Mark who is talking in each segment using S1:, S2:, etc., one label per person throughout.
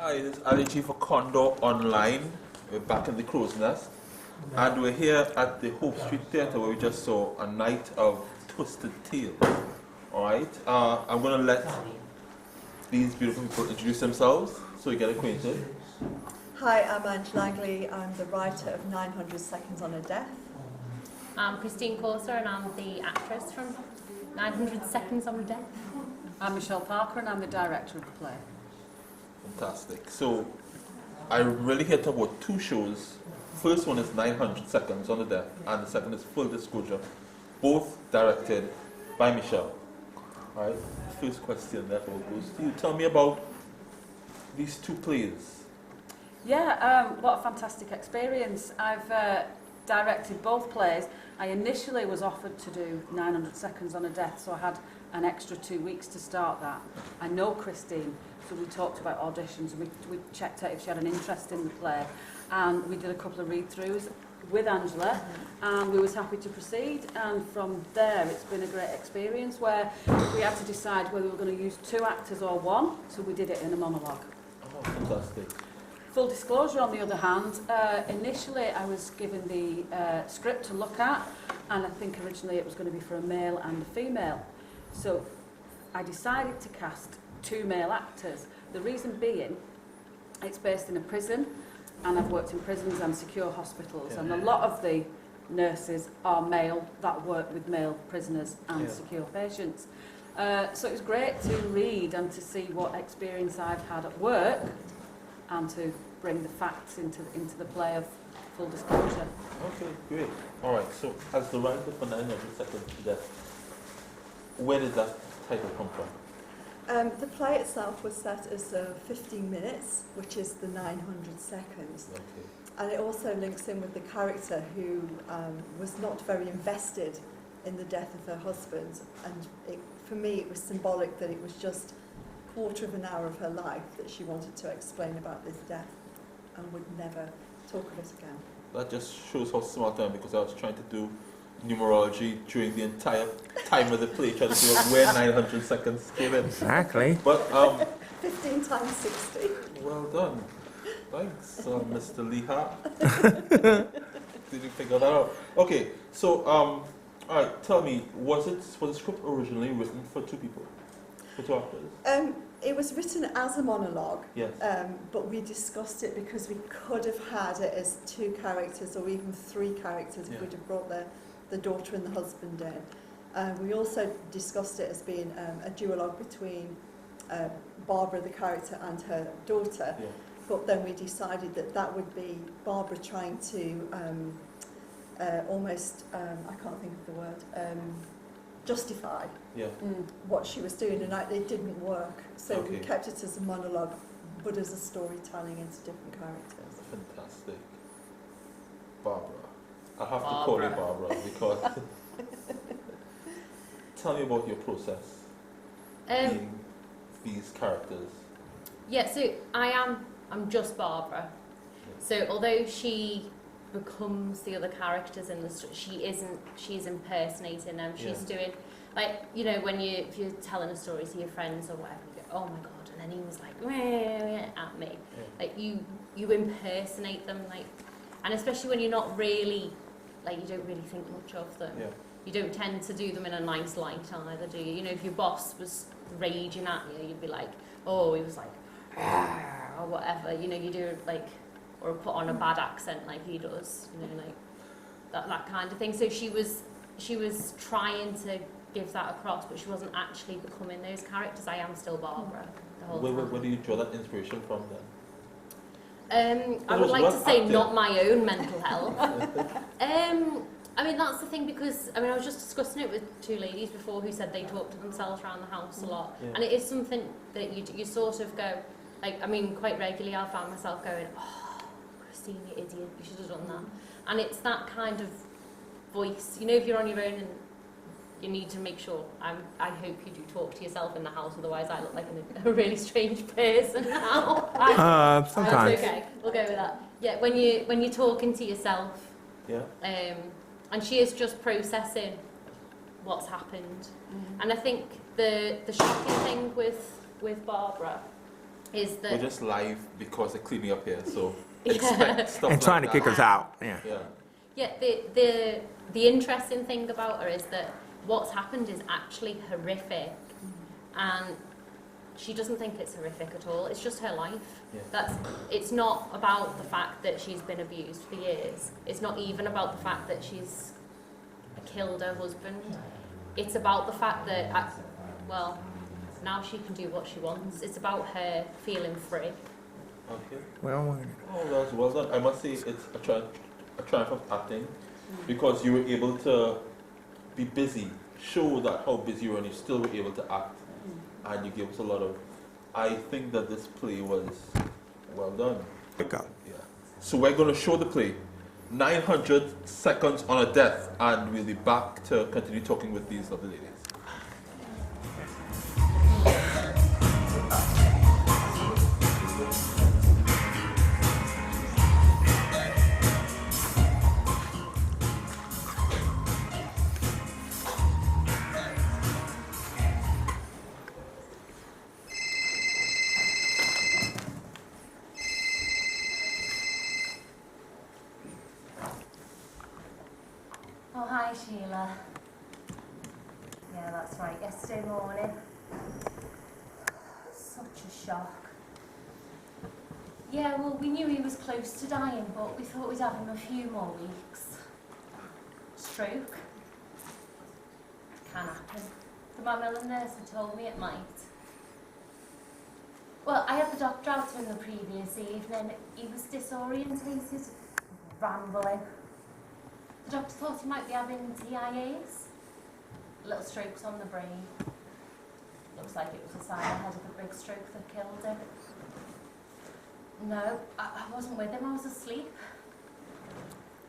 S1: Hi, this is Adde G for Condor Online. We're back in the crow's nest. And we're here at the Hope Street Theatre where we just saw A Night of Twisted Tales. Alright, I'm going to let these beautiful people introduce themselves so we get acquainted.
S2: Hi, I'm Ange Langley. I'm the writer of 900 Seconds on a Death.
S3: I'm Christine Corser and I'm the actress from 900 Seconds on a Death.
S4: I'm Michelle Parker and I'm the director of the play.
S1: Fantastic. So, I'm really here to talk about two shows. First one is 900 Seconds on the Death, and the second is Full Disclosure, both directed by Michelle. Alright, first question therefore goes to you. Tell me about these two plays.
S4: Yeah, what a fantastic experience. I've directed both plays. I initially was offered to do 900 Seconds on a Death, so I had an extra 2 weeks to start that. I know Christine, so we talked about auditions, we checked out if she had an interest in the play, and we did a couple of read-throughs with Angela, and we was happy to proceed, and from there it's been a great experience where we had to decide whether we were going to use 2 actors or 1, so we did it in a monologue.
S1: Oh, fantastic.
S4: Full disclosure, on the other hand, initially I was given the script to look at, and I think originally it was going to be for a male and a female. So I decided to cast 2 male actors. The reason being, it's based in a prison, and I've worked in prisons and secure hospitals, and a lot of the nurses are male that work with male prisoners and secure patients. So it was great to read and to see what experience I've had at work, and to bring the facts into the play of Full Disclosure.
S1: Okay, great. Alright, so as the writer for 900 Seconds to Death, where did that title come from?
S2: The play itself was set as 15 minutes, which is the 900 seconds.
S1: Okay.
S2: And it also links in with the character who was not very invested in the death of her husband. And for me, it was symbolic that it was just a quarter of an hour of her life that she wanted to explain about this death and would never talk of it again.
S1: That just shows how smart I am, because I was trying to do numerology during the entire time of the play, trying to figure out where 900 seconds came in.
S5: Exactly.
S1: But
S2: 15 times 60.
S1: well done. Thanks, Mr. Leha. Did you figure that out? Okay, so all right, tell me, was the script originally written for 2 people, for 2 actors?
S2: It was written as a monologue,
S1: Yes.
S2: but we discussed it because we could have had it as 2 characters or even 3 characters if we'd have brought the daughter and the husband in. We also discussed it as being a duologue between Barbara, the character, and her daughter, but then we decided that would be Barbara trying to almost, I can't think of the word, justify what she was doing, and it didn't work. So we kept it as a monologue, but as a storytelling into different characters.
S1: Fantastic. Barbara. I have to call you Barbara because... Tell me about your process being these characters.
S3: Yeah, so I'm just Barbara. So although she becomes the other characters in the story, she's impersonating them. She's doing, like, you know, if you're telling a story to your friends or whatever, you go, oh my god, and then he was like, at me. Like, you impersonate them, like, and especially when you're not really, like, you don't really think much of them. You don't tend to do them in a nice light either, do you? You know, if your boss was raging at you, you'd be like, oh, he was like, or whatever, you know, you do, like, or put on a bad accent like he does, you know, like that kind of thing. So she was trying to give that across, but she wasn't actually becoming those characters. I am still Barbara the whole time.
S1: Where do you draw that inspiration from
S3: then? I would like to say not my own mental health. I mean, that's the thing, because I was just discussing it with 2 ladies before who said they talk to themselves around the house a lot, and it is something that you sort of go, like, quite regularly I'll find myself going, oh, Christine, you idiot, you should have done that. And it's that kind of voice, you know, if you're on your own and you need to make sure, I hope you do talk to yourself in the house, otherwise I look like a really strange person now.
S5: Sometimes.
S3: That's okay, we'll go with that. Yeah, when you're talking to yourself, and she is just processing what's happened. And I think the shocking thing with Barbara is
S1: We're
S3: that...
S1: just live because they're cleaning up here, so
S3: Yeah.
S1: expect stuff
S5: And
S1: like
S5: trying to
S1: that.
S5: kick us out. Yeah.
S1: Yeah.
S3: Yeah, the interesting thing about her is that what's happened is actually horrific, and she doesn't think it's horrific at all. It's just her life.
S1: Yeah.
S3: It's not about the fact that she's been abused for years. It's not even about the fact that she's killed her husband. It's about the fact that, well, now she can do what she wants. It's about her feeling free.
S1: Okay.
S5: Well,
S1: Oh, that's well done. I must say it's a triumph of acting, because you were able to be busy, show that how busy you were, and you still were able to act, and you gave us a lot of... I think that this play was well done.
S5: pick up.
S1: Yeah. So we're going to show the play, 900 Seconds on a Death, and we'll be back to continue talking with these lovely ladies.
S3: Oh, hi, Sheila. Yeah, that's right. Yesterday morning. Such a shock. Yeah, well, we knew he was close to dying, but we thought we'd have him a few more weeks. Stroke. Can happen. The Macmillan nurse had told me it might. Well, I had the doctor out to him the previous evening. He was disorientated, rambling. The doctor thought he might be having TIAs, little strokes on the brain. Looks like it was a sign ahead of the big stroke that killed him. No, I wasn't with him, I was asleep.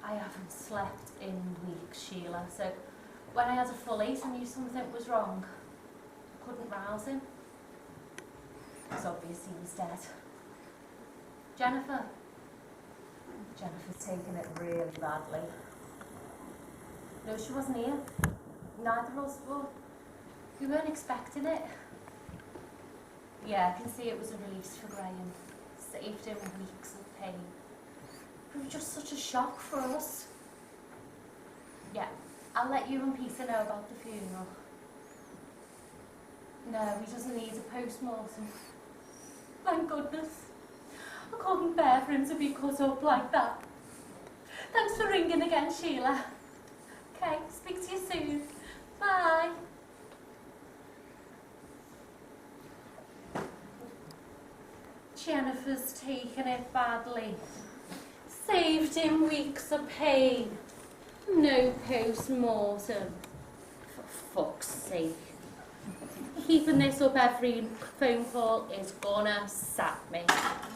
S3: I haven't slept in weeks, Sheila, so when I had a full 8, I knew something was wrong. Couldn't rouse him. It was obvious he was dead. Jennifer's taken it really badly. No, she wasn't here. Neither of us were. We weren't expecting it. Yeah, I can see it was a release for Graham. Saved him weeks of pain. It was just such a shock for us. Yeah, I'll let you and Peter know about the funeral. No, he doesn't need a post-mortem. Thank goodness. I couldn't bear for him to be cut up like that. Thanks for ringing again, Sheila. Okay, speak to you soon. Bye. Jennifer's taken it badly. Saved him weeks of pain. No post-mortem. For fuck's sake. Keeping this up every phone call is gonna sap me.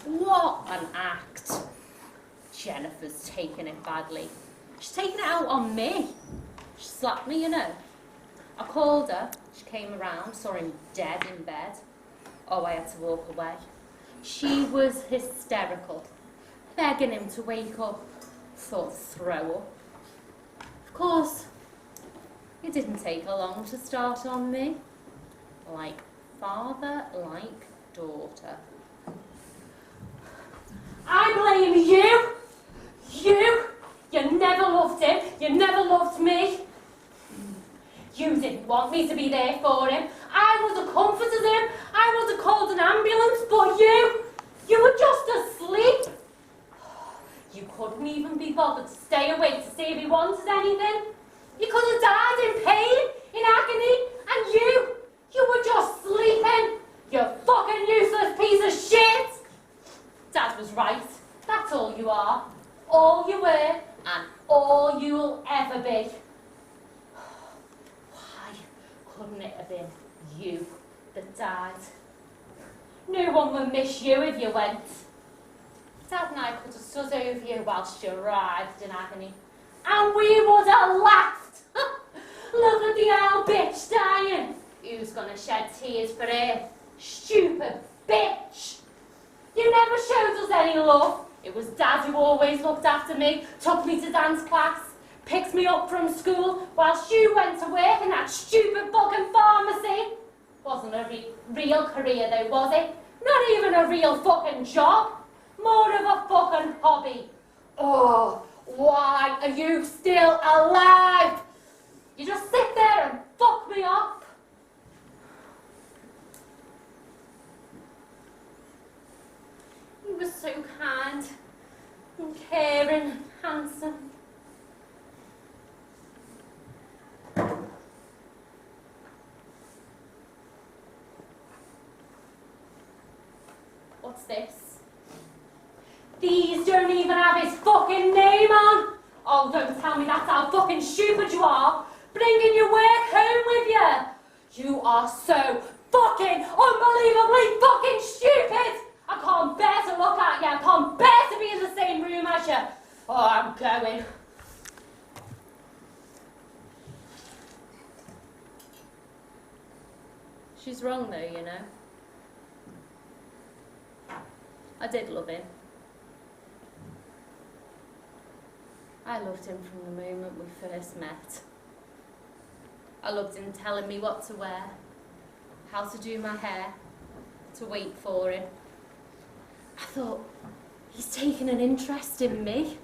S3: What an act. Jennifer's taken it badly. She's taken it out on me. She slapped me, you know. I called her. She came around, saw him dead in bed. Oh, I had to walk away. She was hysterical, begging him to wake up. Thought to throw up. Of course, it didn't take her long to start on me. Like father, like daughter. I blame you! You never loved him. You never loved me. You didn't want me to be there for him. I would have comforted him. I would have called an ambulance, but you were just asleep. You couldn't even be bothered to stay awake to see if he wanted anything. You could have died in pain, in agony, and you were just sleeping. You fucking useless piece of shit. Dad was right. That's all you are. All you were, and all you'll ever be. Why couldn't it have been you that died? No one would miss you if you went. Dad and I could have stood over you whilst you writhed in agony. And we would have laughed. Look at the old bitch dying. Who's gonna shed tears for her? Stupid bitch. You never showed us any love. It was Dad who always looked after me, took me to dance class, picked me up from school, whilst you went to work in that stupid fucking pharmacy. Wasn't a real career though, was it? Not even a real fucking job. More of a fucking hobby. Oh, why are you still alive? You just sit there and fuck me up. He was so kind and caring, handsome. What's this? These don't even have his fucking name on. Oh, don't tell me that's how fucking stupid you are. Bringing your work home with you. You are so fucking unbelievably fucking stupid. I can't bear to look at you. I can't bear to be in the same room as you. Oh, I'm going. She's wrong though, you know. I did love him. I loved him from the moment we first met. I loved him telling me what to wear, how to do my hair, to wait for him. I thought, he's taken an interest in me.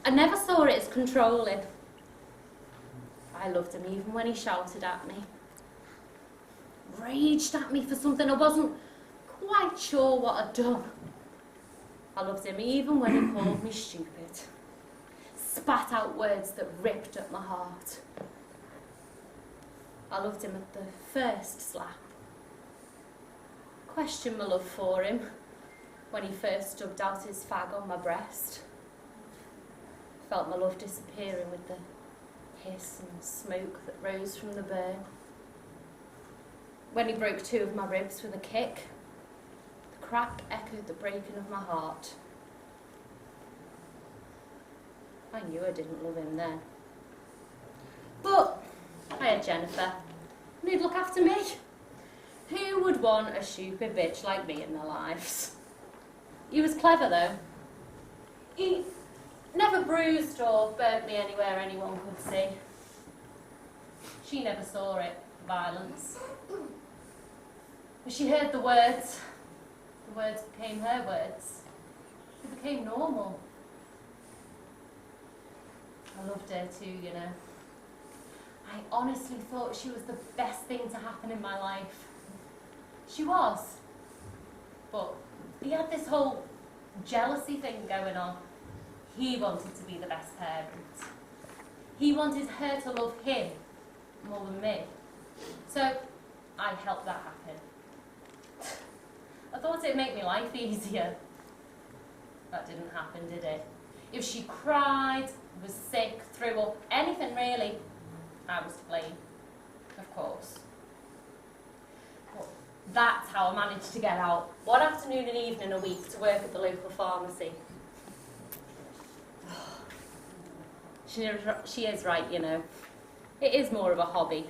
S3: I never saw it as controlling. I loved him even when he shouted at me. Raged at me for something I wasn't quite sure what I'd done. I loved him even when he called me stupid. Spat out words that ripped at my heart. I loved him at the first slap. Questioned my love for him when he first stubbed out his fag on my breast. Felt my love disappearing with the hiss and smoke that rose from the burn. When he broke 2 of my ribs with a kick, the crack echoed the breaking of my heart. I knew I didn't love him then. But I had Jennifer, and he'd look after me. Who would want a stupid bitch like me in their lives? He was clever though. He never bruised or burnt me anywhere anyone could see. She never saw it, violence. When she heard the words became her words. They became normal. I loved her too, you know. I honestly thought she was the best thing to happen in my life. She was. But he had this whole jealousy thing going on. He wanted to be the best parent. He wanted her to love him more than me. So I helped that happen. I thought it'd make my life easier. That didn't happen, did it? If she cried, was sick, threw up, anything really, I was to blame, of course. But that's how I managed to get out one afternoon and evening a week to work at the local pharmacy. She is right, you know. It is more of a hobby.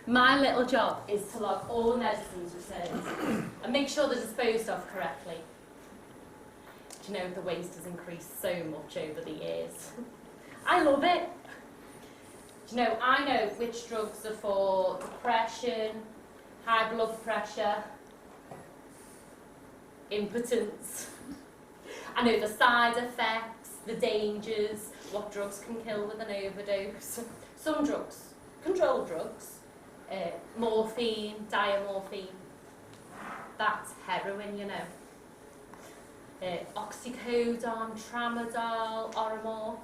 S3: My little job is to log all the medicines returned and make sure they're disposed of correctly. Do you know, the waste has increased so much over the years. I love it. Do you know, I know which drugs are for depression, high blood pressure, impotence. I know the side effects, the dangers, what drugs can kill with an overdose. Some drugs, controlled drugs, morphine, diamorphine, that's heroin, you know. Oxycodone, tramadol, oromorph.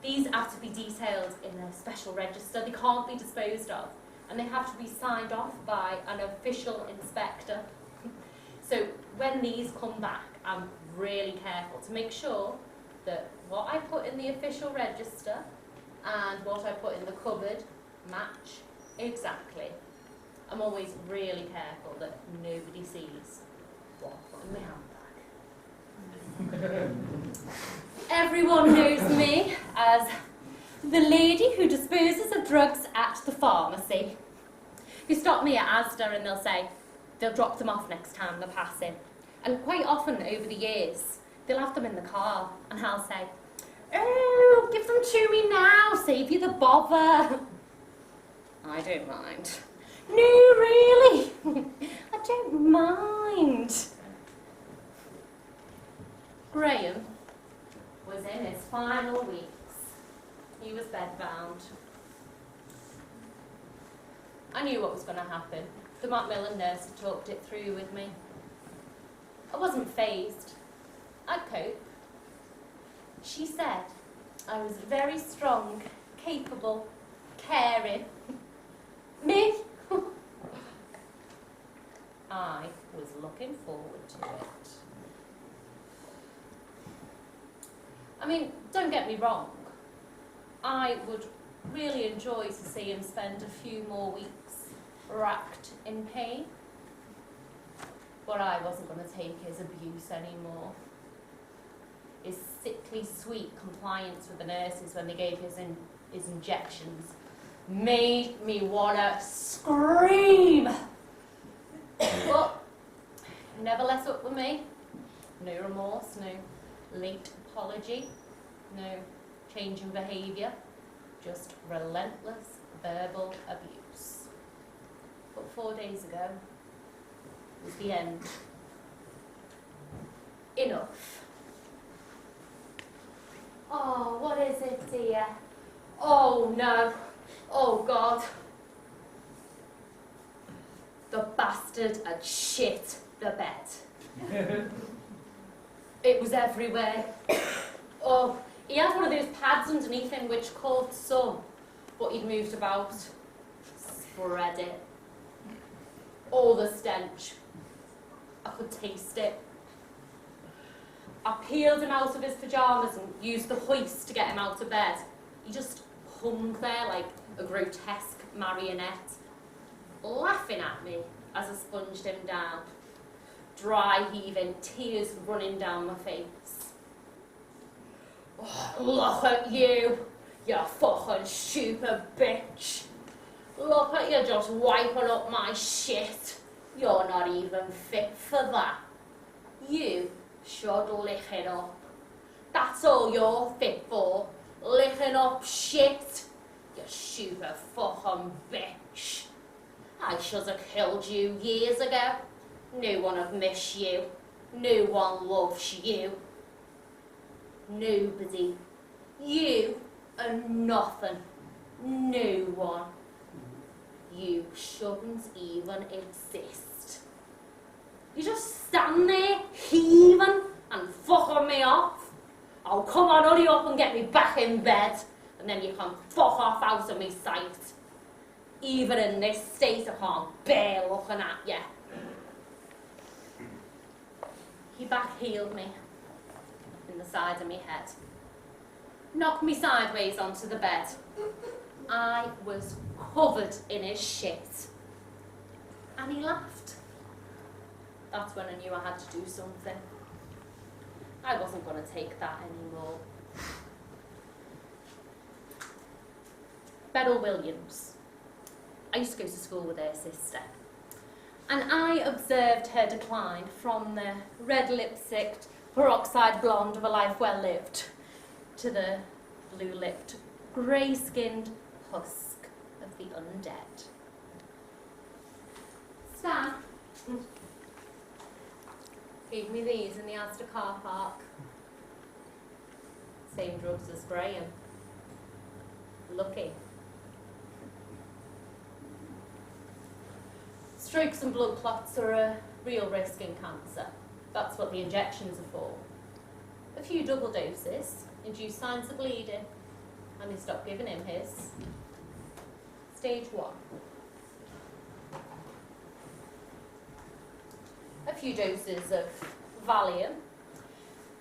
S3: These have to be detailed in a special register. They can't be disposed of, and they have to be signed off by an official inspector. So when these come back, I'm really careful to make sure that what I put in the official register and what I put in the cupboard match exactly. I'm always really careful that nobody sees what I put in my handbag. Everyone knows me as the lady who disposes of drugs at the pharmacy. You stop me at Asda and they'll drop them off next time they're passing. And quite often over the years, they'll have them in the car and I'll say, "Oh, give them to me now, save you the bother." I don't mind. No, really, I don't mind. Graham was in his final weeks. He was bedbound. I knew what was going to happen. The Macmillan nurse had talked it through with me. I wasn't fazed. I'd cope. She said I was very strong, capable, caring. Me? I was looking forward to it. I mean, don't get me wrong. I would really enjoy to see him spend a few more weeks racked in pain. But I wasn't going to take his abuse anymore. His sickly sweet compliance with the nurses when they gave his injections made me want to scream. But he never let up with me. No remorse, no late apology, no change in behaviour, just relentless verbal abuse. But 4 days ago was the end. Enough. Oh, what is it, dear? Oh, no. Oh, God. The bastard had shit the bed. It was everywhere. Oh, he had one of those pads underneath him which caught some, but he'd moved about. Spread it. All the stench. I could taste it. I peeled him out of his pyjamas and used the hoist to get him out of bed. He just hung there like a grotesque marionette, laughing at me as I sponged him down, dry heaving, tears running down my face. Oh, look at you, you fucking stupid bitch. Look at you just wiping up my shit. You're not even fit for that. You should lick it up. That's all you're fit for, licking up shit. You stupid fucking bitch. I should have killed you years ago. No one would miss you. No one loves you. Nobody. You are nothing. No one. You shouldn't even exist. You just stand there heaving and fucking me off. Oh, come on, hurry up and get me back in bed, and then you can fuck off out of my sight. Even in this state, I can't bear looking at you. He back-heeled me in the side of my head, knocked me sideways onto the bed. I was covered in his shit. And he laughed. That's when I knew I had to do something. I wasn't going to take that anymore. Beryl Williams. I used to go to school with her sister. And I observed her decline from the red lipstick, peroxide blonde of a life well lived to the blue-lipped, grey-skinned husk of the undead. Stan gave me these in the Asda car park. Same drugs as Graham. Lucky. Strokes and blood clots are a real risk in cancer. That's what the injections are for. A few double doses induce signs of bleeding, and they stopped giving him his. Stage 1. A few doses of Valium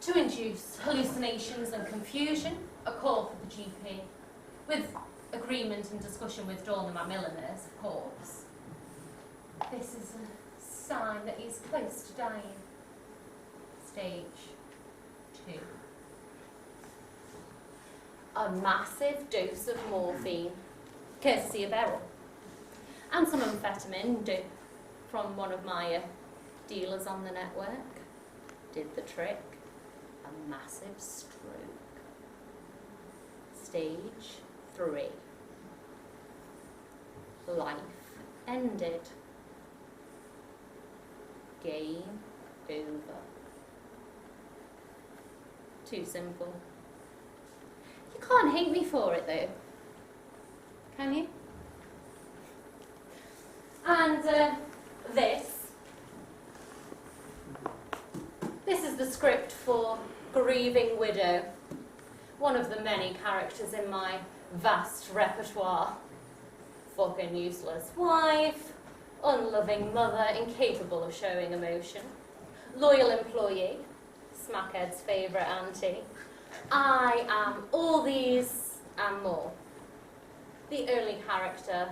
S3: to induce hallucinations and confusion, a call for the GP, with agreement and discussion with Dawn the Macmillan nurse, of course. This is a sign that he's close to dying. Stage 2. A massive dose of morphine, courtesy of Beryl, and some amphetamine from one of my dealers on the network. Did the trick. A massive stroke. Stage 3. Life ended. game over. Too simple. You can't hate me for it though, can you? And this is the script for Grieving Widow, one of the many characters in my vast repertoire. Fucking useless wife, unloving mother, incapable of showing emotion, loyal employee, Smackhead's favourite auntie. I am all these and more. The only character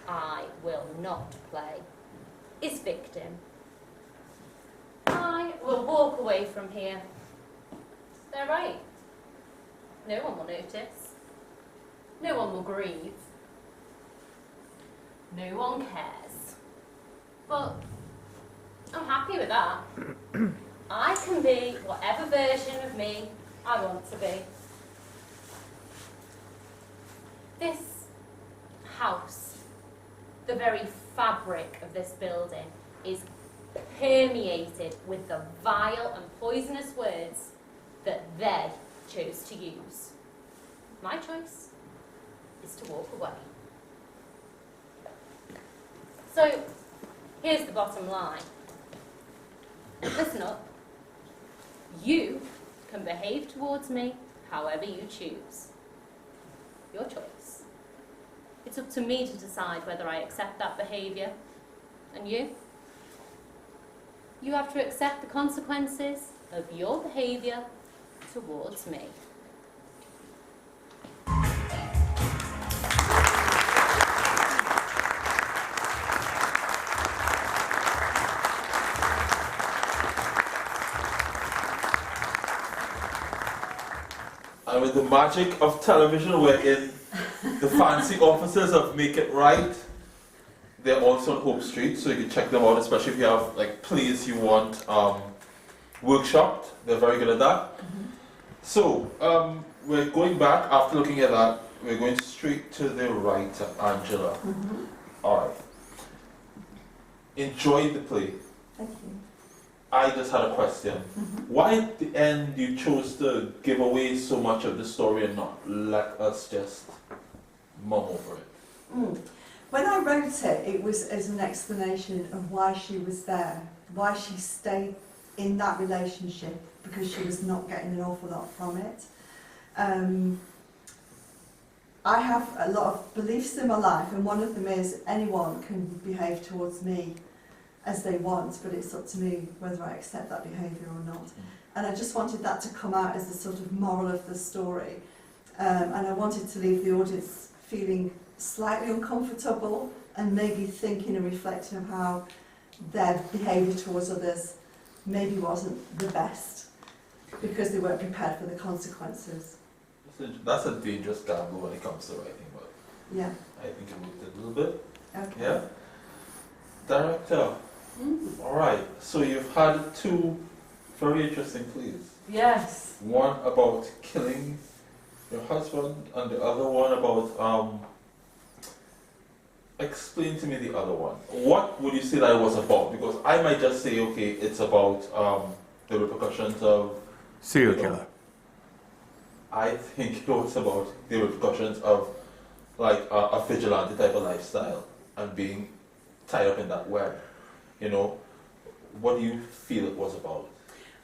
S3: I will not play is victim. I will walk away from here. They're right. No one will notice. No one will grieve. No one cares. But I'm happy with that. I can be whatever version of me I want to be. This house, the very fabric of this building, is permeated with the vile and poisonous words that they chose to use. My choice is to walk away. So, here's the bottom line. Listen up. You can behave towards me however you choose. Your choice. It's up to me to decide whether I accept that behaviour. And you? You have to accept the consequences of your behaviour towards me.
S1: And with the magic of television, wherein the fancy officers of Make It Right, they're also on Hope Street, so you can check them out, especially if you have like plays you want workshopped. They're very good at that. So we're going back after looking at that. We're going straight to the writer, Angela. All right. Enjoyed the play.
S2: Thank you.
S1: I just had a question. Why at the end you chose to give away so much of the story and not let us just mum over it?
S2: When I wrote it, it was as an explanation of why she was there, why she stayed in that relationship, because she was not getting an awful lot from it. I have a lot of beliefs in my life, and one of them is anyone can behave towards me as they want, but it's up to me whether I accept that behaviour or not. And I just wanted that to come out as the sort of moral of the story. And I wanted to leave the audience feeling slightly uncomfortable and maybe thinking and reflecting of how their behaviour towards others maybe wasn't the best because they weren't prepared for the consequences.
S1: That's a dangerous gamble when it comes to writing, but
S2: Yeah.
S1: I think it worked a little bit.
S2: Okay.
S1: Yeah. Director. All right. So you've had two very interesting plays.
S4: Yes.
S1: One about killing your husband, and the other one about explain to me the other one. What would you say that it was about? Because I might just say, okay, it's about the repercussions of
S5: serial killer.
S1: I think it was about the repercussions of like a vigilante type of lifestyle and being tied up in that web. You know, what do you feel it was about?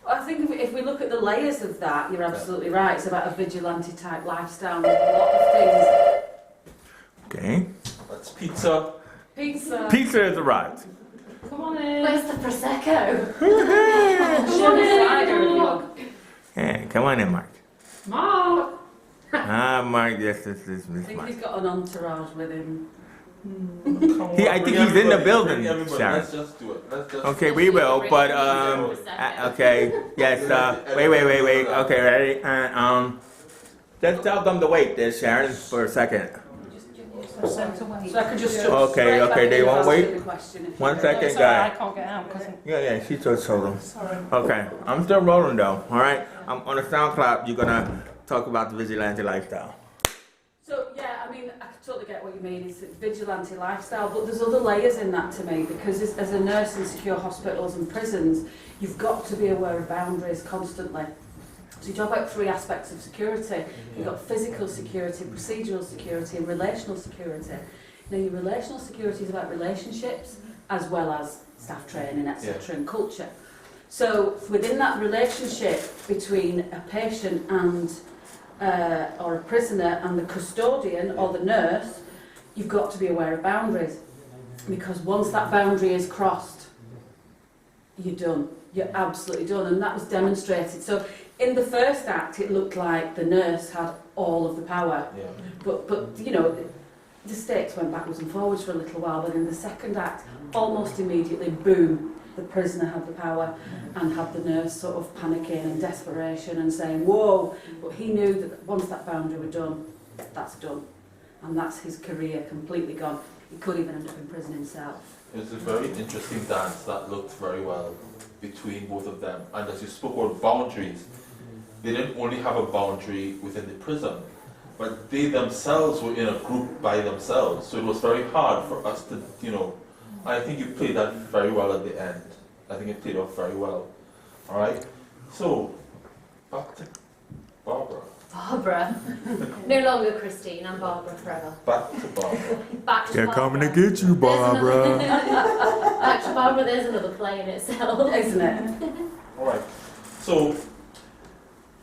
S4: Well, I think if we look at the layers of that, you're absolutely right. It's about a vigilante type lifestyle with a lot of things.
S5: Okay.
S1: That's pizza.
S4: Pizza.
S5: Pizza has arrived.
S4: Come on in.
S3: Where's the Prosecco?
S4: Come on in.
S5: Yeah, come on in, Mark.
S4: Mark.
S5: Mark, yes, this
S4: I think
S5: Mark.
S4: he's got an entourage with him.
S5: I think he's in the building, Sharon.
S1: Let's just do it. Let's just
S5: Okay, we will, but okay, yes. Wait. Okay, ready? Just tell them to wait there, Sharon, for a second.
S4: So I could just jump
S5: Okay,
S4: straight back
S5: they
S4: in
S5: won't
S4: and
S5: wait?
S4: answer the question if
S5: One
S4: you
S5: second,
S4: like.
S5: guy.
S6: can't get out because
S5: Yeah, she just told them.
S6: sorry.
S5: Okay, I'm still rolling though. All right, I'm on the SoundCloud. You're gonna talk about the vigilante lifestyle.
S4: So yeah, I mean, I totally get what you mean is vigilante lifestyle, but there's other layers in that to me, because as a nurse in secure hospitals and prisons, you've got to be aware of boundaries constantly. So you talk about 3 aspects of security. You've got physical security, procedural security and relational security. Now your relational security is about relationships as well as staff training, etc. and culture. So within that relationship between a patient and or a prisoner and the custodian or the nurse, you've got to be aware of boundaries, because once that boundary is crossed, you're done. You're absolutely done, and that was demonstrated. So in the first act, it looked like the nurse had all of the power, but you know, the stakes went backwards and forwards for a little while. But in the second act, almost immediately, boom, the prisoner had the power and had the nurse sort of panicking and desperation and saying, whoa, but he knew that once that boundary were done, that's done. And that's his career completely gone. He could even end up in prison himself.
S1: It was a very interesting dance that looked very well between both of them. And as you spoke about boundaries, they didn't only have a boundary within the prison, but they themselves were in a group by themselves. So it was very hard for us to, you know, I think you played that very well at the end. I think it played off very well. All right. So back to Barbara.
S3: Barbara. No longer Christine, I'm Barbara forever.
S1: Back to Barbara.
S3: Back to
S5: They're
S3: Barbara.
S5: coming to get you, Barbara.
S3: Back to Barbara, there's another play in itself.
S4: Isn't it?
S1: All right. So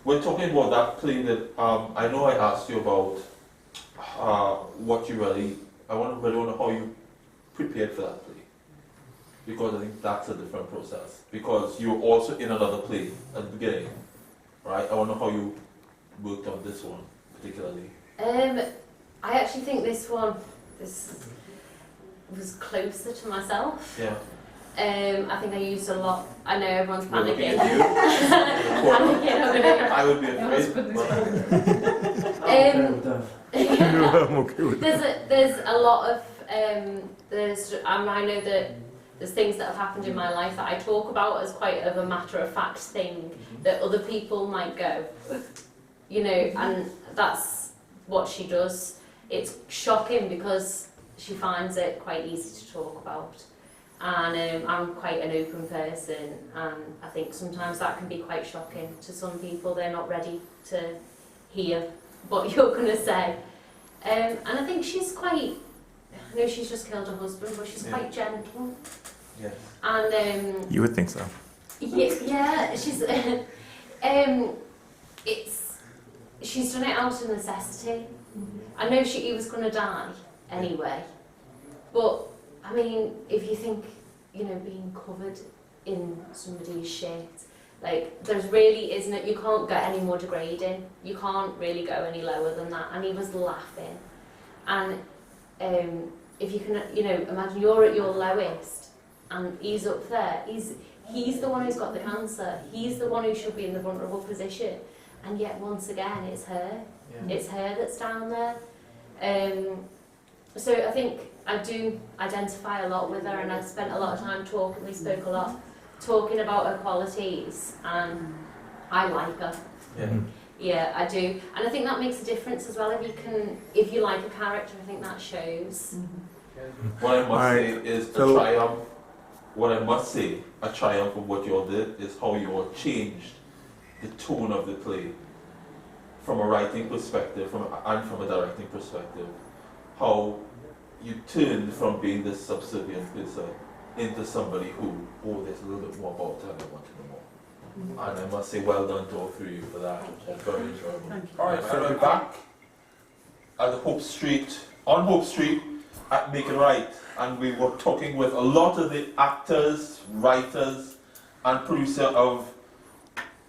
S1: we're talking about that play that I know I asked you about what you really. I want to know how you prepared for that play, because I think that's a different process. Because you were also in another play at the beginning, right? I want to know how you worked on this one particularly.
S3: I actually think this was closer to myself.
S1: Yeah.
S3: I think I used a lot. I know everyone's
S1: We're looking
S3: panicking.
S1: at you.
S3: Panicking over there.
S1: I would be afraid.
S5: I'm okay with that.
S3: There's a lot of I know that there's things that have happened in my life that I talk about as quite of a matter of fact thing that other people might go, you know, and that's what she does. It's shocking because she finds it quite easy to talk about, and I'm quite an open person, and I think sometimes that can be quite shocking to some people. They're not ready to hear what you're going to say, and I think she's quite. I know she's just killed her husband, but she's quite gentle.
S1: Yes.
S3: And
S5: You would think so.
S3: yeah, she's she's done it out of necessity. I know he was going to die anyway, but I mean, if you think, you know, being covered in somebody's shit, like there's really isn't it? You can't get any more degrading. You can't really go any lower than that. And he was laughing, and if you can, you know, imagine you're at your lowest, and he's up there. He's the one who's got the cancer. He's the one who should be in the vulnerable position, and yet once again, it's her. Yeah. It's her that's down there. So I think I do identify a lot with her, and I spent a lot of time talking. We spoke a lot, talking about her qualities, and I like her.
S1: Yeah.
S3: Yeah, I do, and I think that makes a difference as well. If you like a character, I think that shows.
S1: What I must say is a triumph. What I must say, a triumph of what you all did is how you all changed the tone of the play from a writing perspective, and from a directing perspective. How you turned from being this subservient person into somebody who, oh, there's a little bit more about her, I want to know more. And I must say, well done to all three of you for that. Very enjoyable. Alright, so we're back at Hope Street, on Hope Street at Make It Right. And we were talking with a lot of the actors, writers, and producer of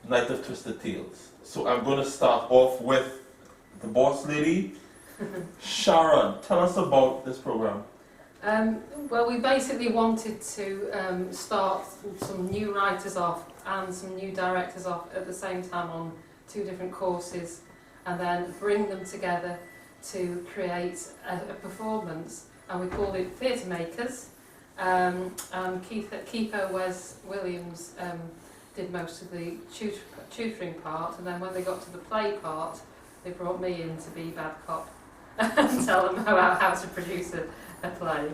S1: Night of Twisted Tales. So I'm going to start off with the boss lady, Sharon. Tell us about this program.
S6: Well, we basically wanted to start some new writers off and some new directors off at the same time on 2 different courses, and then bring them together to create a performance. And we called it Theatre Makers. And Keeper Wes Williams did most of the tutoring part, and then when they got to the play part, they brought me in to be bad cop. and tell them about how to produce a play.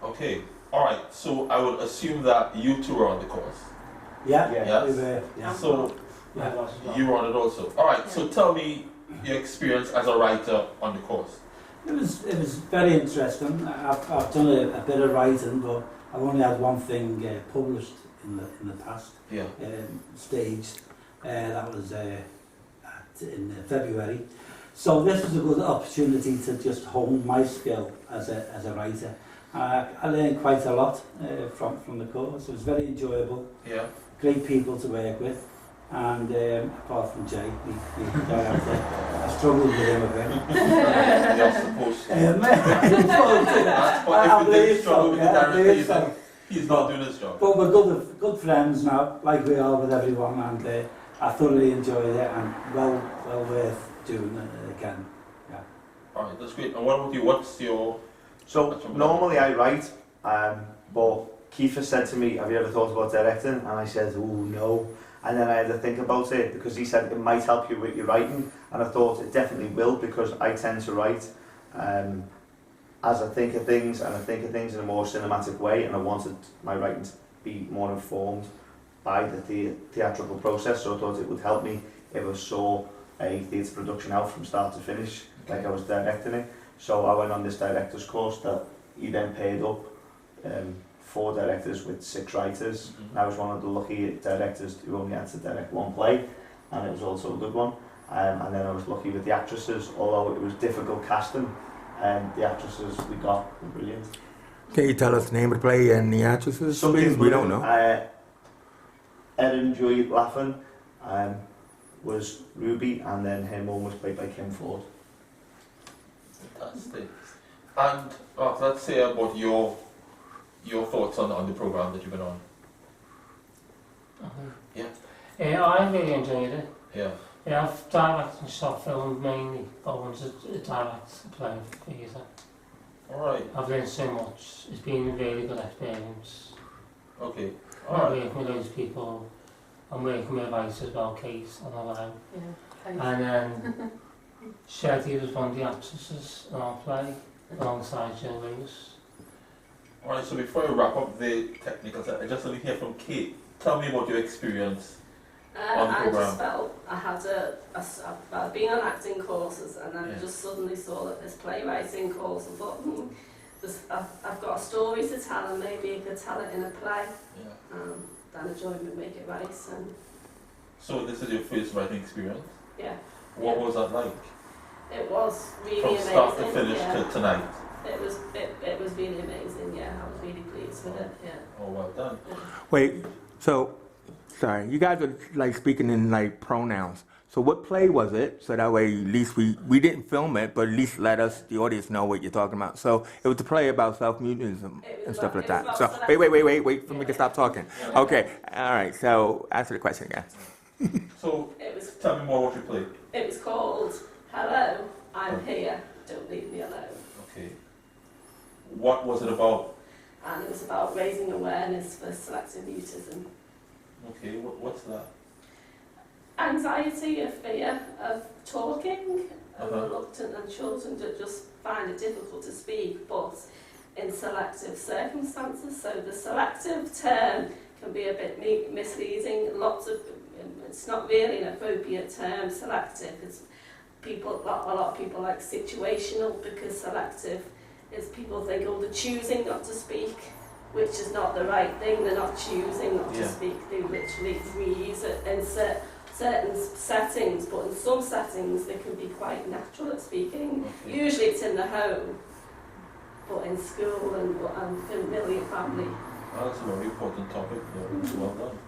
S1: Okay, alright, so I would assume that you two were on the course.
S7: Yeah,
S1: Yes.
S7: we were, yeah.
S1: So
S7: Yeah, it was as well.
S1: you were on it also. Alright, so tell me your experience as a writer on the course.
S7: It was very interesting. I've done a bit of writing, but I've only had one thing published in the past
S1: Yeah.
S7: stage. That was in February. So this was a good opportunity to just hone my skill as a writer. I learned quite a lot from the course. It was very enjoyable.
S1: Yeah.
S7: Great people to work with. And apart from Jay, the director, I struggled with him a bit.
S1: You're supposed to. That's
S7: I
S1: why if you
S7: believe
S1: did struggle
S7: so,
S1: with
S7: yeah,
S1: the
S7: I
S1: director,
S7: believe
S1: you
S7: so.
S1: think he's not doing his job.
S7: But we're good friends now, like we are with everyone, and I thoroughly enjoyed it, and well worth doing it again. Yeah.
S1: Alright, that's great. And what about you? What's your...
S8: So normally I write, but Kiefer said to me, have you ever thought about directing? And I said, oh no. And then I had to think about it because he said it might help you with your writing, and I thought it definitely will, because I tend to write as I think of things, and I think of things in a more cinematic way, and I wanted my writing to be more informed by the theatrical process, so I thought it would help me if I saw a theatre production out from start to finish, like I was directing it. So I went on this director's course that he then paid up 4 directors with 6 writers. And I was one of the lucky directors who only had to direct 1 play, and it was also a good one. And then I was lucky with the actresses, although it was difficult casting. The actresses we got were brilliant.
S5: Can you tell us the name of the play and the actresses, please? We don't know.
S8: Erin Joy Laughlin was Ruby, and then her mum was played by Kim Ford.
S1: Fantastic. And let's say about your thoughts on the program that you've been on. Yeah.
S9: I really enjoyed it.
S1: Yeah.
S9: Yeah, I've directed and shot film mainly, but I wanted to direct a play for theatre.
S1: Alright.
S9: I've learned so much. It's been a really good experience.
S1: Okay.
S9: I'm
S1: Alright.
S9: working with loads of people. I'm working with writers as well, Kate and Allow.
S6: Yeah.
S9: And then Shadi was one of the actresses in our play, alongside Jill Lewis.
S1: Alright, so before I wrap up the technical side, I just want to hear from Kate. Tell me about your experience on the
S10: I
S1: program.
S10: just felt I had I'd been on acting courses, and then I just suddenly saw that this playwriting course, and thought, I've got a story to tell, and maybe I could tell it in a play.
S1: Yeah.
S10: Then I joined with Make It Right, and
S1: So this is your first writing experience?
S10: yeah.
S1: What was that like?
S10: It was really
S1: From
S10: amazing.
S1: start to finish
S10: yeah.
S1: to tonight?
S10: It was really amazing, yeah. I was really pleased with it, yeah.
S1: Oh, well done.
S5: Wait, so, sorry, you guys are like speaking in like pronouns. So what play was it? So that way, at least we didn't film it, but at least let us, the audience, know what you're talking about. So it was a play about self-mutism and stuff like that. So wait for me to stop talking. Okay, all right. So answer the question again.
S1: So tell me more what you played.
S10: It was called Hello, I'm Here, Don't Leave Me Alone.
S1: Okay. What was it about?
S10: And it was about raising awareness for selective mutism.
S1: Okay, what's that?
S10: Anxiety, a fear of talking,
S1: Uh-huh.
S10: reluctant, and children that just find it difficult to speak, but in selective circumstances. So the selective term can be a bit misleading. It's not really an appropriate term, selective. It's a lot of people like situational, because selective is people think, oh, they're choosing not to speak, which is not the right thing. They're not choosing not to speak. They literally reuse it in certain settings, but in some settings they can be quite natural at speaking.
S1: Okay.
S10: Usually it's in the home, but in school and familiar family.
S1: Oh, that's a very important topic. Yeah, well done.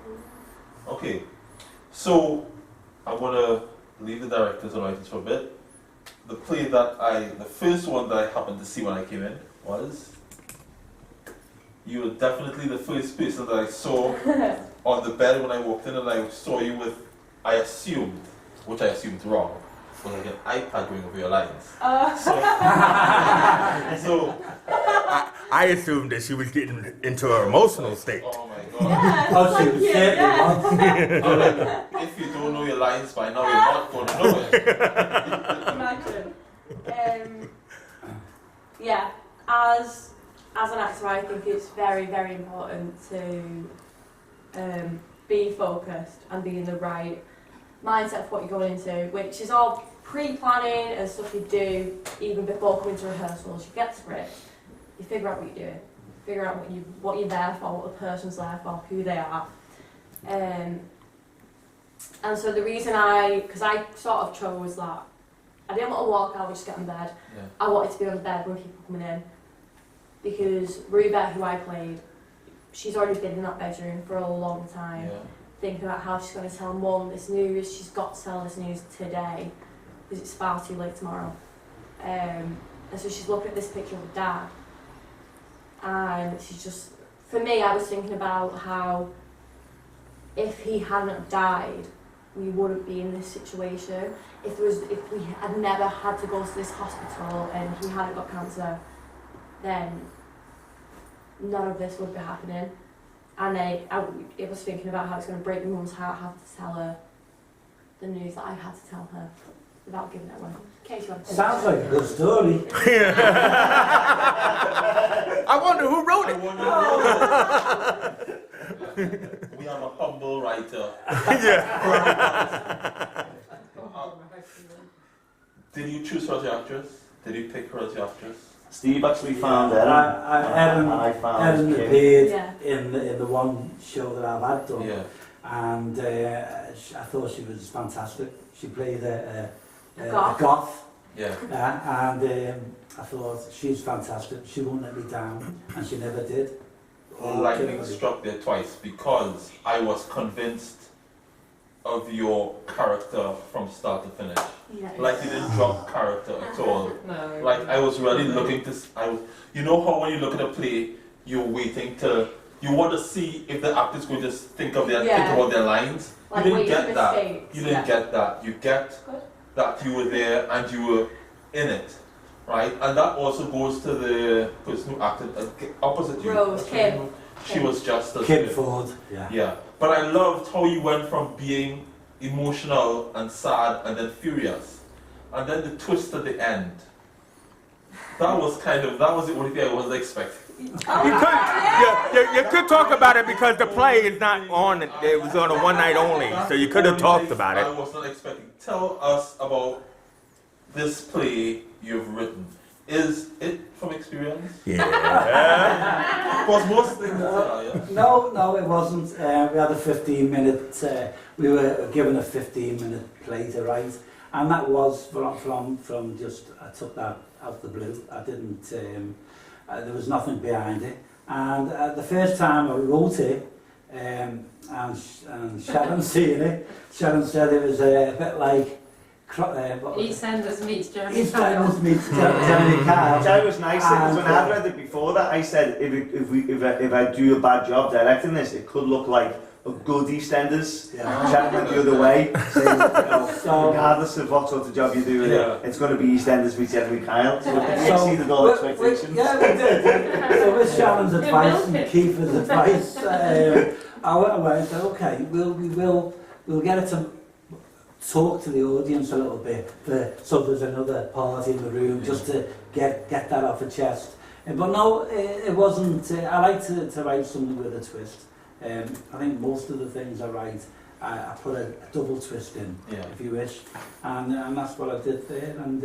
S1: Okay, so I want to leave the directors and writers for a bit. The play the first one that I happened to see when I came in was, you were definitely the first person that I saw on the bed when I walked in, and I saw you with, I assumed, which I assumed wrong, was like an iPad going over your lines. So
S5: I assumed that she was getting into her emotional state.
S1: oh my god.
S10: Yeah,
S7: Oh, she
S10: thank
S7: was
S10: you,
S7: certainly
S10: yeah.
S1: If you don't know your lines by now, you're not going to know it.
S10: My
S11: Yeah, as an actor, I think it's very, very important to be focused and be in the right mindset for what you're going into, which is all pre-planning and stuff you do even before coming to rehearsals. You get the script, you figure out what you're doing, figure out what you're there for, what the person's there for, who they are. And so the reason because I sort of chose that, I didn't want to walk out and just get in bed.
S1: Yeah.
S11: I wanted to be on the bed when people coming in, because Ruba, who I played, she's already been in that bedroom for a long time, thinking about how she's going to tell Mum this news. She's got to tell this news today, because it's far too late tomorrow. And so she's looking at this picture of her dad, and she's just, for me, I was thinking about how if he hadn't died, we wouldn't be in this situation. If we had never had to go to this hospital and he hadn't got cancer, then none of this would be happening. And I was thinking about how it's going to break my mum's heart, have to tell her the news that I had to tell her without giving it away. Kate, you want to
S7: Sounds like a good story.
S5: I wonder who wrote it.
S1: We have a humble writer. Did you choose her as your actress? Did you pick her as your actress?
S8: Steve actually found Erin. I found
S7: Erin
S8: Kim.
S7: appeared in the one show that I've had done.
S1: Yeah.
S7: And I thought she was fantastic. She played a
S11: goth.
S1: Yeah.
S7: And I thought, she's fantastic. She won't let me down, and she never did.
S1: Lightning struck there twice, because I was convinced of your character from start to finish.
S11: Yeah.
S1: Like you didn't drop character at all.
S6: No.
S1: Like I was really looking to. You know how when you look at a play, you're waiting to. You want to see if the actors going to think about their lines.
S11: Like
S1: you didn't get that.
S11: mistakes.
S1: You didn't get that. You get
S11: Good.
S1: that you were there and you were in it, right? And that also goes to the person who acted opposite you.
S11: Rose, Kim.
S1: She was just as
S7: Kim
S1: good.
S7: Ford.
S1: Yeah. But I loved how you went from being emotional and sad and then furious, and then the twist at the end. That was the only thing I wasn't expecting.
S5: You could talk about it because the play is not on. It was on a one night only, so you could have talked about it.
S1: I was not expecting. Tell us about this play you've written. Is it from experience?
S5: Yeah.
S1: Was most things
S7: No, it wasn't. We had a 15-minute. We were given a 15-minute play to write, and that was from just. I took that out the blue. I didn't. There was nothing behind it. And the first time I wrote it, and Sharon seen it, Sharon said it was a bit like.
S6: EastEnders meets Jeremy
S7: EastEnders meets Jeremy Kyle.
S8: Which was nice, because when I read it before that, I said if I do a bad job directing this, it could look like a good EastEnders. Chatting went the other way, saying, regardless of what sort of job you're doing, it's going to be EastEnders meets Jeremy Kyle. So we exceeded all expectations.
S7: Yeah, we did. So with Sharon's advice and Kiefer's advice, I went away and said, okay, we'll get it to talk to the audience a little bit, so there's another party in the room, just to get that off the chest. But no, it wasn't. I like to write something with a twist. I think most of the things I write, I put a double twist in, if you wish, and that's what I did there. And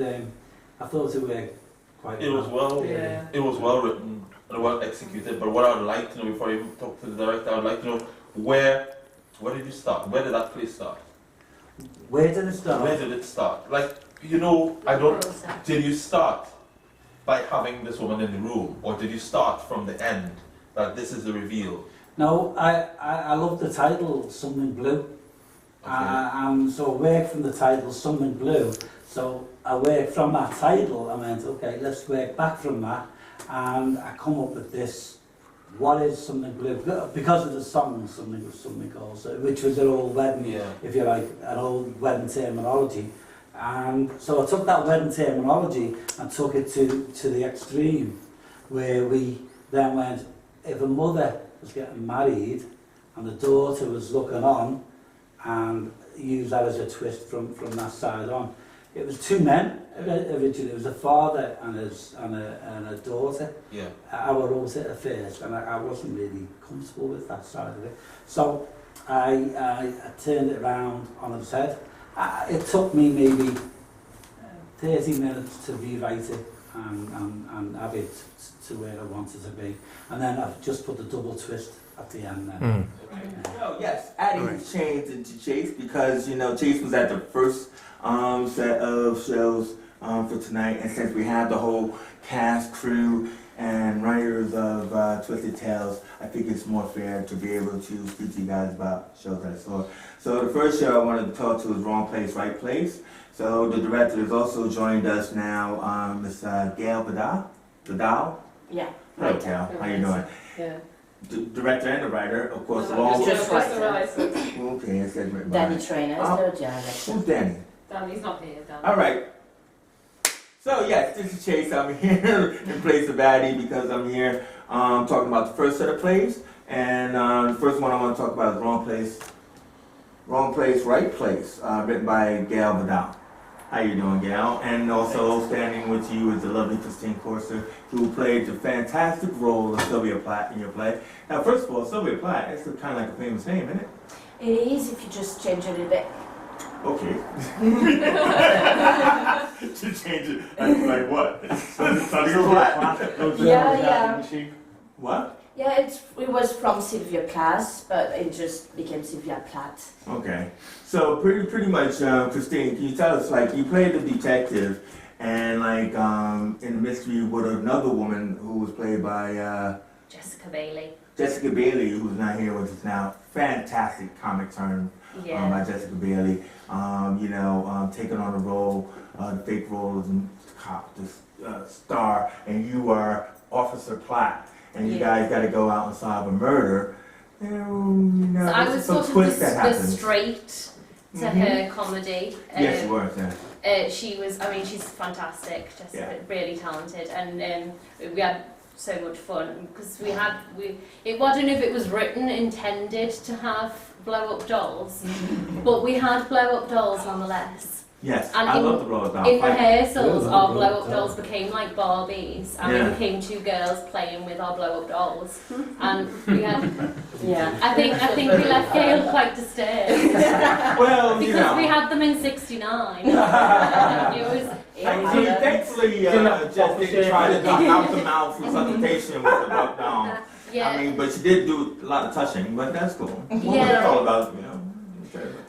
S7: I thought it worked quite well.
S1: It was well written and well executed. But what I would like to know before I even talk to the director, I would like to know where did you start? Where did that play start?
S7: Where did it start?
S1: Where did it start? Like, did you start by having this woman in the room, or did you start from the end, that this is the reveal?
S7: No, I love the title, Something Blue. And so I worked from the title, Something Blue. So I worked from that title, I went, okay, let's work back from that. And I come up with this, what is Something Blue? Because of the song, Something Goes, which was an old wedding, if you like, an old wedding terminology. And so I took that wedding terminology and took it to the extreme, where we then went, if a mother was getting married and the daughter was looking on, and use that as a twist from that side on. It was two men originally. It was a father and a daughter.
S1: Yeah.
S7: I wrote it at first, and I wasn't really comfortable with that side of it. So I turned it around on its head. It took me maybe 30 minutes to rewrite it and have it to where I wanted to be. And then I've just put the double twist at the end then.
S5: Oh, yes, Adde changed into Chase because, you know, Chase was at the first set of shows for tonight. And since we have the whole cast, crew, and writers of Twisted Tales, I think it's more fair to be able to speak to you guys about shows that I saw. So the first show I wanted to talk to is Wrong Place, Right Place. So the director has also joined us now, Miss Gail Vidal.
S11: Yeah.
S5: Hello, Gail. How you doing?
S11: Yeah.
S5: The director and the writer, of course,
S6: No,
S5: along with...
S11: just writer.
S5: Okay, it says written by...
S11: Danny Trainer,
S5: Oh.
S11: no director.
S5: Who's Danny?
S6: Danny's not here, Danny.
S5: All right. So yes, this is Chase. I'm here in place of Adde because I'm here talking about the first set of plays. And the first one I want to talk about is Wrong Place, Right Place, written by Gail Vidal. How you doing, Gail? And also standing with you is the lovely Christine Corser, who played the fantastic role of Sylvia Plath in your play. Now, first of all, Sylvia Plath, that's kind of like a famous name, isn't it?
S11: It is if you just change it a little bit.
S5: Okay. To change it, like what? Sylvia Plath?
S11: Yeah.
S5: What?
S11: Yeah, it was from Sylvia Plath, but it just became Sylvia Plath.
S5: Okay. So pretty much, Christine, can you tell us, like, you played the detective, and like in the mystery with another woman who was played by
S3: Jessica Bailey.
S5: Jessica Bailey, who's not here with us now. Fantastic comic turn by Jessica Bailey. Taking on the role, the fake role of the cop, the star, and you are Officer Platt. And you guys got to go out and solve a murder.
S3: So I was sort of the straight to her comedy.
S5: Yes, she was. Yeah.
S3: She was. I mean, she's fantastic. Just really talented, and we had so much fun because I don't know if it was written intended to have blow up dolls, but we had blow up dolls nonetheless.
S5: Yes,
S3: and
S5: I love the blow up dolls.
S3: In rehearsals, our blow up dolls became like Barbies, and we
S5: Yeah.
S3: became two girls playing with our blow up dolls. And we had, I think we left Gail quite disturbed.
S5: Well,
S3: because we had them in '69.
S5: Thankfully, Jess didn't try to knock out the mouth resuscitation with the blow up doll.
S3: Yeah.
S5: I mean, but she did do a lot of touching, but that's cool. What was
S3: Yeah.
S5: that all about, you know?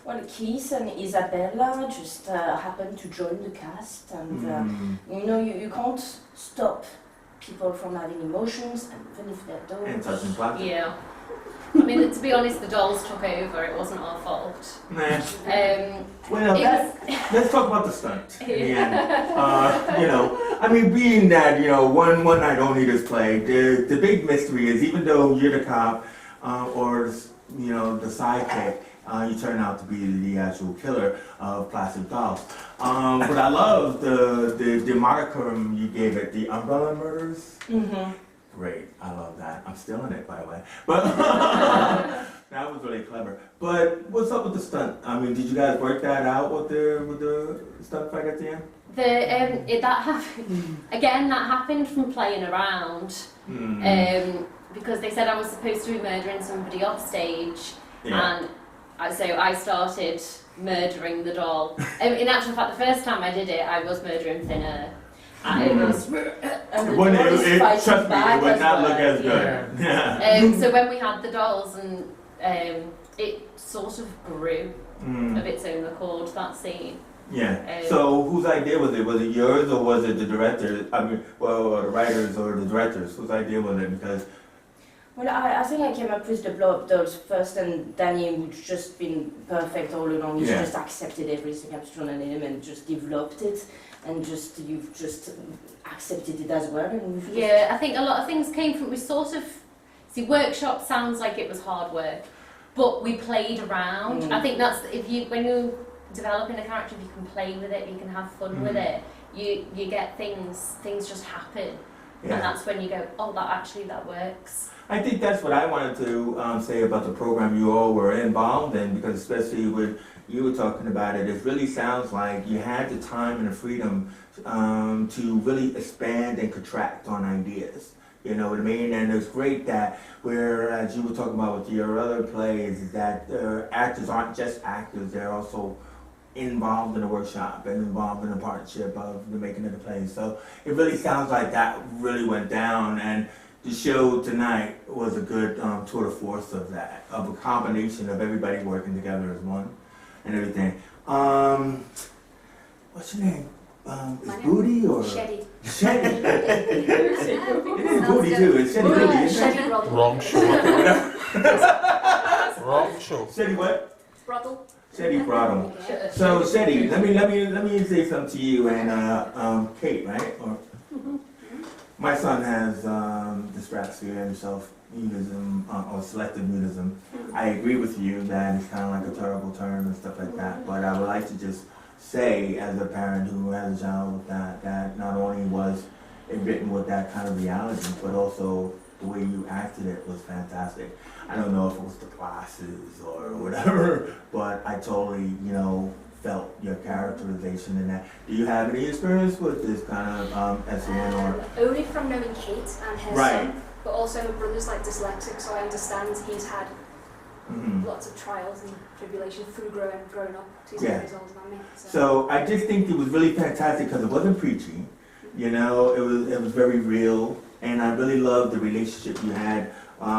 S11: Well, Keith and Isabella just happened to join the cast, and you can't stop people from having emotions, and even if they don't.
S5: And touching plastic.
S3: Yeah. I mean, to be honest, the dolls took over. It wasn't our fault.
S5: Nah. Let's talk about the stunt. In the end. I mean, being that, one night only this play, the big mystery is, even though you're the cop or, the sidekick, you turn out to be the actual killer of plastic dolls. But I love the monicum you gave it, the Umbrella Murders.
S11: Mm-hmm.
S5: Great, I love that. I'm still in it, by the way. But that was really clever. But what's up with the stunt? I mean, did you guys work that out with the stunt fight at the end?
S3: That happened again. That happened from playing around, because they said I was supposed to be murdering somebody off stage, and so I started murdering the doll. In actual fact, the first time I did it, I was murdering thin air. It was,
S5: trust me, it would not look as good. Yeah.
S3: So when we had the dolls, and it sort of grew of its own accord, that scene.
S5: Yeah. So whose idea was it? Was it yours, or was it the director? I mean, or the writers or the directors? Whose idea was it? Because
S11: well, I think I came up with the blow-up dolls first, and Danny, who's just been perfect all along, he's just accepted everything I've thrown at him and just developed it, and you've just accepted it as well. And
S3: I think a lot of things came from, workshop sounds like it was hard work, but we played around. I think that's, when you're developing a character, if you can play with it, you can have fun with it, you get things just happen. And that's when you go, that works.
S5: I think that's what I wanted to say about the program you all were involved in, because especially when you were talking about it, it really sounds like you had the time and the freedom to really expand and contract on ideas. You know what I mean? And it's great that, whereas you were talking about with your other plays, is that actors aren't just actors, they're also involved in the workshop and involved in the partnership of the making of the play. So it really sounds like that really went down, and the show tonight was a good tour de force of that, of a combination of everybody working together as one and everything. What's your name? Is Booty or?
S11: Sheddy.
S5: Sheddy. It is Booty too. It's Sheddy Booty, isn't it?
S11: Sheddy Broddle.
S1: Wrong show. Okay, whatever. Wrong show.
S5: Sheddy what?
S11: Broddle.
S5: Sheddy Broddle.
S11: Yeah.
S5: So Sheddy, let me say something to you and Kate, right? Or my son has dyspraxia and self-mutism or selective mutism. I agree with you that it's kind of like a terrible term and stuff like that. But I would like to just say, as a parent who has a child with that not only was it written with that kind of reality, but also the way you acted it was fantastic. I don't know if it was the glasses or whatever, but I totally, you know, felt your characterization in that. Do you have any experience with this kind of SEN or?
S12: Only from knowing Kate and her
S5: Right.
S12: son, but also my brother's like dyslexic, so I understand he's had lots of trials and tribulations through growing up. He's
S5: Yeah.
S12: years older than me.
S5: So I just think it was really fantastic because it wasn't preachy, you know, it was very real, and I really loved the relationship you had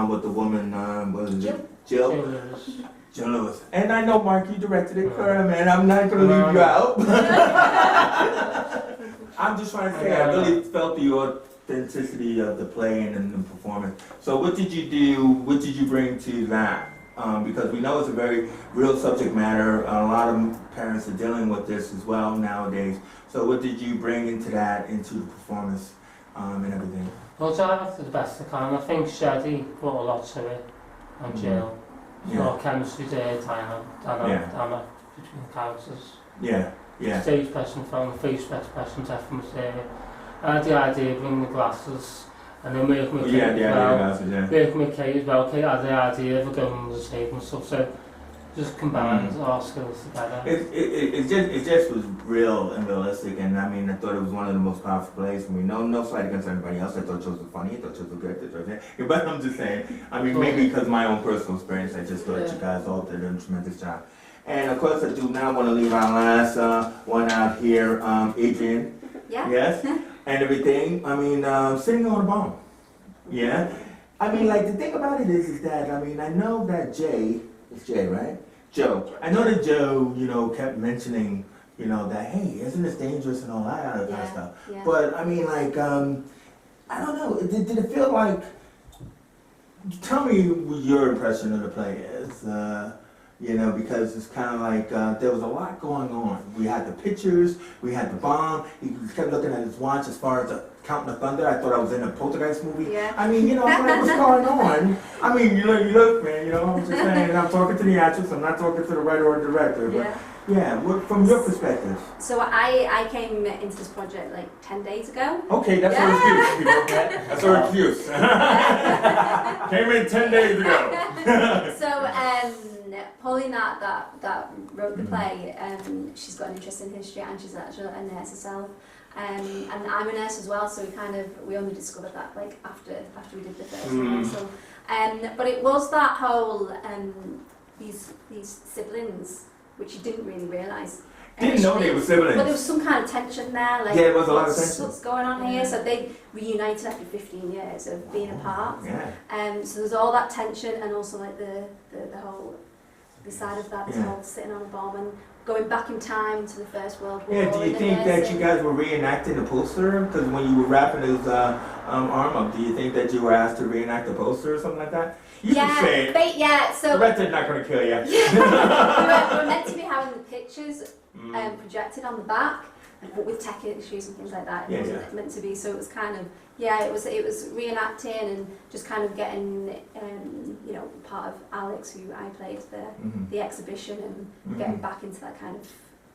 S5: with the woman, what was it? Jill? Jill Lewis. And I know, Mark, you directed it, man. I'm not going to leave you out. I'm just trying to say, I really felt the authenticity of the play and the performance. So what did you do, what did you bring to that? Because we know it's a very real subject matter. A lot of parents are dealing with this as well nowadays. So what did you bring into that, into the performance and everything?
S9: Well, I did the best I can. I think Sheddy brought a lot to it, and Jill.
S5: Yeah.
S9: More chemistry there, Diana, between the characters.
S5: Yeah, yeah.
S9: Stage person from the face expression definitely was there. I had the idea of bringing the glasses, and then working with Kate as well. Working with Kate as well. Kate had the idea of going under the table and stuff, so just combined our skills together.
S5: It just was real and realistic, and I mean, I thought it was one of the most powerful plays for me. No slight against anybody else. I thought shows were funny. I thought shows were good. But I'm just saying. I mean, maybe because of my own personal experience, I just thought you guys all did a tremendous job. And of course, I do now want to leave our last one out here, Adrian.
S12: Yeah.
S5: Yes. And everything. I mean, sitting on a bomb. Yeah. I mean, like the thing about it is that I mean, I know that Jay. It's Jay, right? Joe. I know that Joe, you know, kept mentioning, you know, that, hey, isn't this dangerous and all that other kind of stuff.
S12: Yeah.
S5: But, I mean, like, I don't know, did it feel like, tell me what your impression of the play is, you know, because it's kind of like, there was a lot going on. We had the pictures, we had the bomb, he kept looking at his watch as far as the Counting the Thunder. I thought I was in a Poltergeist movie.
S12: Yeah.
S5: I mean, you know, I'm like, what's going on? I mean, you look, man, you know, I'm just saying, I'm talking to the actress, I'm not talking to the writer or director, but yeah, from your perspective.
S12: So I came into this project like 10 days ago.
S5: Okay, that's our excuse. That's our excuse. Came in 10 days ago.
S12: So Pauline that wrote the play, she's got an interest in history and she's actually a nurse herself. And I'm a nurse as well, so we only discovered that like after we did the first one. So, but it was that whole these siblings, which you didn't really realise.
S5: Didn't know they were siblings.
S12: But there was some kind of tension there, like
S5: there was a lot of tension.
S12: What's going on here? So they reunited after 15 years of being apart.
S5: Yeah.
S12: So there's all that tension, and also like the whole side of that, whole sitting on a bomb and going back in time to the First World War.
S5: Yeah, do you think that you guys were reenacting the poster? Because when you were wrapping his arm up, do you think that you were asked to reenact the poster or something like that? You can say it.
S12: So
S5: the director's not going to kill you.
S12: we were meant to be having the pictures projected on the back, but with tech issues and things like that, it wasn't meant to be. So it was kind of it was reenacting and just kind of getting you know, part of Alex, who I played the exhibition, and getting back into that kind of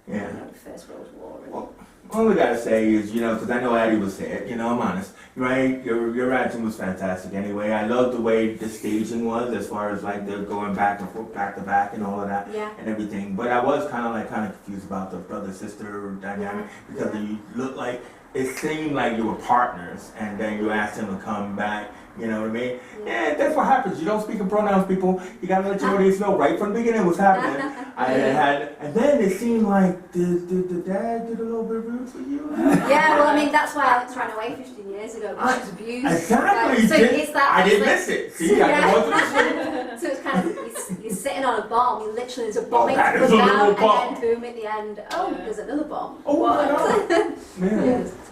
S12: you know, First World War. And
S5: All I gotta say is, because I know Addy was there, I'm honest, right? Your acting was fantastic anyway. I love the way the staging was, as far as like the going back and forth, back to back and all of that and everything. But I was kind of confused about the brother-sister dynamic because you looked like, it seemed like you were partners, and then you asked him to come back. You know what I mean? Yeah, that's what happens. You don't speak in pronouns, people. You gotta let your audience know right from the beginning what's happening. And then it seemed like the dad did a little bit rude for you.
S12: Yeah, well, I mean that's why I ran away 15 years ago. Because I was abused.
S5: Exactly.
S12: So it's that.
S5: I didn't miss it. See, I didn't want to.
S12: So it's kind of you're sitting on a bomb. You literally there's a bomb
S5: Oh,
S12: to
S5: that is
S12: put
S5: a
S12: down,
S5: little bomb.
S12: and then boom at the end. Oh, there's another bomb.
S5: Oh my
S12: What?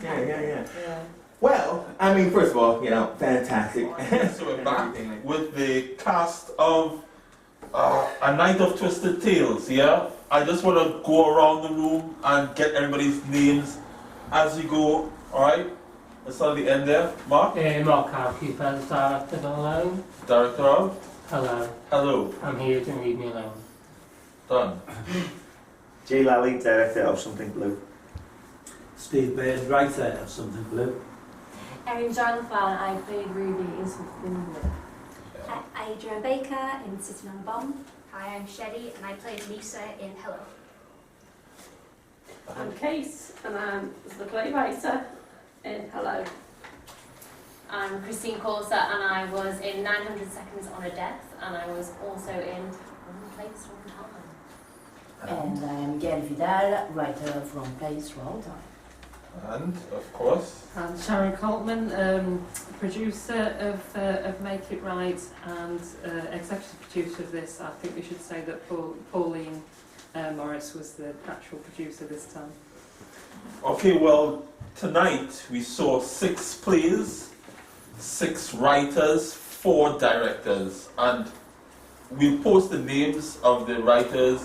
S5: God. Yeah. Well, I mean, first of all, fantastic.
S1: So we're back with the cast of A Night of Twisted Tales, yeah? I just want to go around the room and get everybody's names as we go, alright? Let's start at the end there. Mark?
S9: Mark Housekeeper, director of Alone.
S1: Director of?
S9: Hello.
S1: Hello.
S9: I'm here, don't leave me alone.
S1: Done.
S8: Jay Lally, director of Something Blue.
S7: Steve Baird, writer of Something Blue.
S11: I'm Darla Fallon, I played Ruby in Something Blue.
S12: Hi, Adrian Baker in Sitting on a Bomb.
S13: Hi, I'm Shelly and I played Lisa in Hello.
S10: I'm Kate and I'm the playwriter in Hello.
S3: I'm Christine Corser and I was in 900 Seconds on a Death, and I was also in One Place One Time.
S14: And I am Gail Vidal, writer from Place One Time.
S1: And, of course,
S6: And Sharon Coltman, producer of Make It Right and executive producer of this. I think we should say that Pauline Morris was the actual producer this time.
S1: okay, well, tonight we saw 6 plays, 6 writers, 4 directors, and we'll post the names of the writers,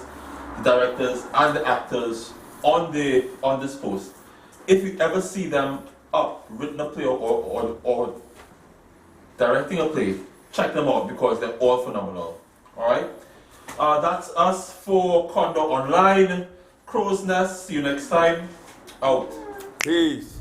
S1: the directors, and the actors on this post. If you ever see them up, written a play or directing a play, check them out because they're all phenomenal. Alright? That's us for Condor Online. Crow's Nest. See you next time. Out.
S5: Peace.